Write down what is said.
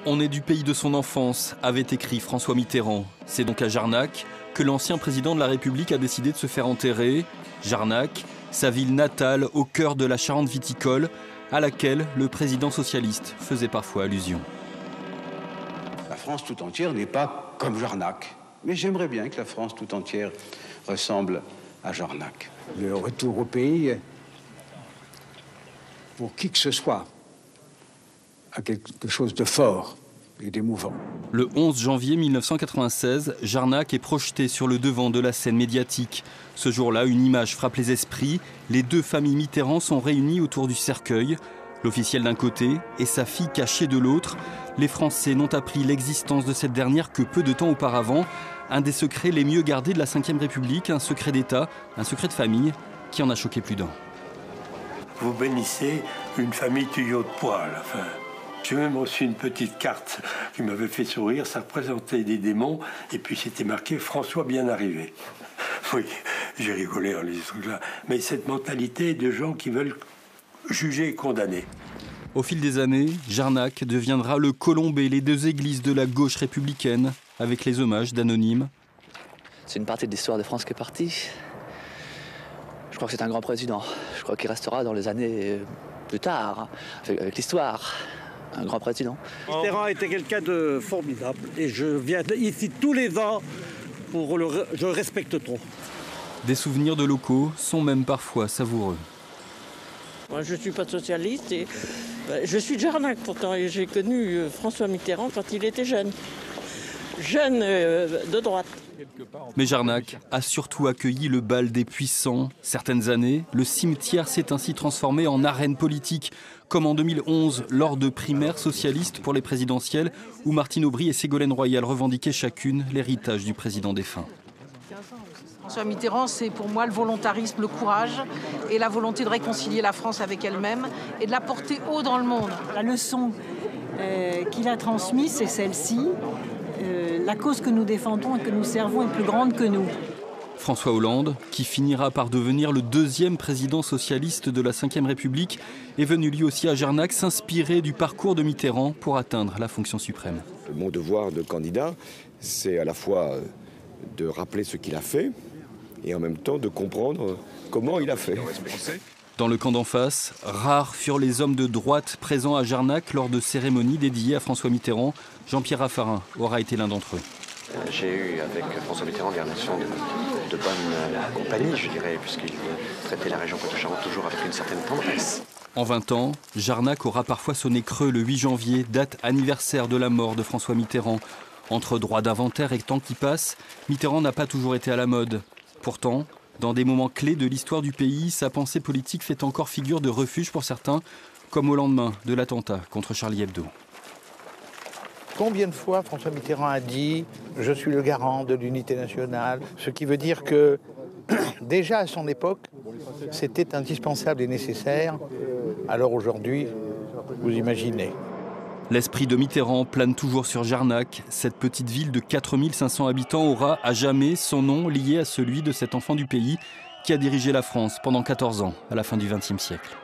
On est du pays de son enfance, avait écrit François Mitterrand. C'est donc à Jarnac que l'ancien président de la République a décidé de se faire enterrer. Jarnac, sa ville natale au cœur de la Charente viticole, à laquelle le président socialiste faisait parfois allusion. La France tout entière n'est pas comme Jarnac. Mais j'aimerais bien que la France tout entière ressemble à Jarnac. Le retour au pays, pour qui que ce soit, a quelque chose de fort et d'émouvant. Le 11 janvier 1996, Jarnac est projeté sur le devant de la scène médiatique. Ce jour-là, une image frappe les esprits. Les deux familles Mitterrand sont réunies autour du cercueil. L'officiel d'un côté et sa fille cachée de l'autre. Les Français n'ont appris l'existence de cette dernière que peu de temps auparavant. Un des secrets les mieux gardés de la Ve République, un secret d'État, un secret de famille qui en a choqué plus d'un. Vous bénissez une famille tuyau de poil. Enfin, j'ai même reçu une petite carte qui m'avait fait sourire. Ça représentait des démons et puis c'était marqué « François bien arrivé ». Oui, j'ai rigolé en lisant ce truc-là. Mais cette mentalité de gens qui veulent juger et condamner. Au fil des années, Jarnac deviendra le Colombé, les deux églises de la gauche républicaine, avec les hommages d'anonymes. C'est une partie de l'histoire de France qui est partie. Je crois que c'est un grand président. Je crois qu'il restera dans les années plus tard, avec l'histoire. Un grand président. Mitterrand était quelqu'un de formidable. Et je viens ici tous les ans pour je le respecte trop. Des souvenirs de locaux sont même parfois savoureux. Moi, je ne suis pas socialiste et je suis de Jarnac pourtant et j'ai connu François Mitterrand quand il était jeune. Jeune de droite. Mais Jarnac a surtout accueilli le bal des puissants. Certaines années, le cimetière s'est ainsi transformé en arène politique, comme en 2011, lors de primaires socialistes pour les présidentielles, où Martine Aubry et Ségolène Royal revendiquaient chacune l'héritage du président défunt. François Mitterrand, c'est pour moi le volontarisme, le courage et la volonté de réconcilier la France avec elle-même et de la porter haut dans le monde. La leçon qu'il a transmise, c'est celle-ci. La cause que nous défendons et que nous servons est plus grande que nous. François Hollande, qui finira par devenir le deuxième président socialiste de la Ve République, est venu lui aussi à Jarnac s'inspirer du parcours de Mitterrand pour atteindre la fonction suprême. Mon devoir de candidat, c'est à la fois de rappeler ce qu'il a fait et en même temps de comprendre comment il a fait. Dans le camp d'en face, rares furent les hommes de droite présents à Jarnac lors de cérémonies dédiées à François Mitterrand. Jean-Pierre Raffarin aura été l'un d'entre eux. J'ai eu avec François Mitterrand des relations de bonne compagnie, je dirais, puisqu'il traitait la région Poitou-Charentes toujours avec une certaine tendresse. En 20 ans, Jarnac aura parfois sonné creux le 8 janvier, date anniversaire de la mort de François Mitterrand. Entre droit d'inventaire et temps qui passe, Mitterrand n'a pas toujours été à la mode. Pourtant, dans des moments clés de l'histoire du pays, sa pensée politique fait encore figure de refuge pour certains, comme au lendemain de l'attentat contre Charlie Hebdo. Combien de fois François Mitterrand a dit « Je suis le garant de l'unité nationale », ce qui veut dire que, déjà à son époque, c'était indispensable et nécessaire. Alors aujourd'hui, vous imaginez. L'esprit de Mitterrand plane toujours sur Jarnac. Cette petite ville de 4500 habitants aura à jamais son nom lié à celui de cet enfant du pays qui a dirigé la France pendant 14 ans à la fin du XXe siècle.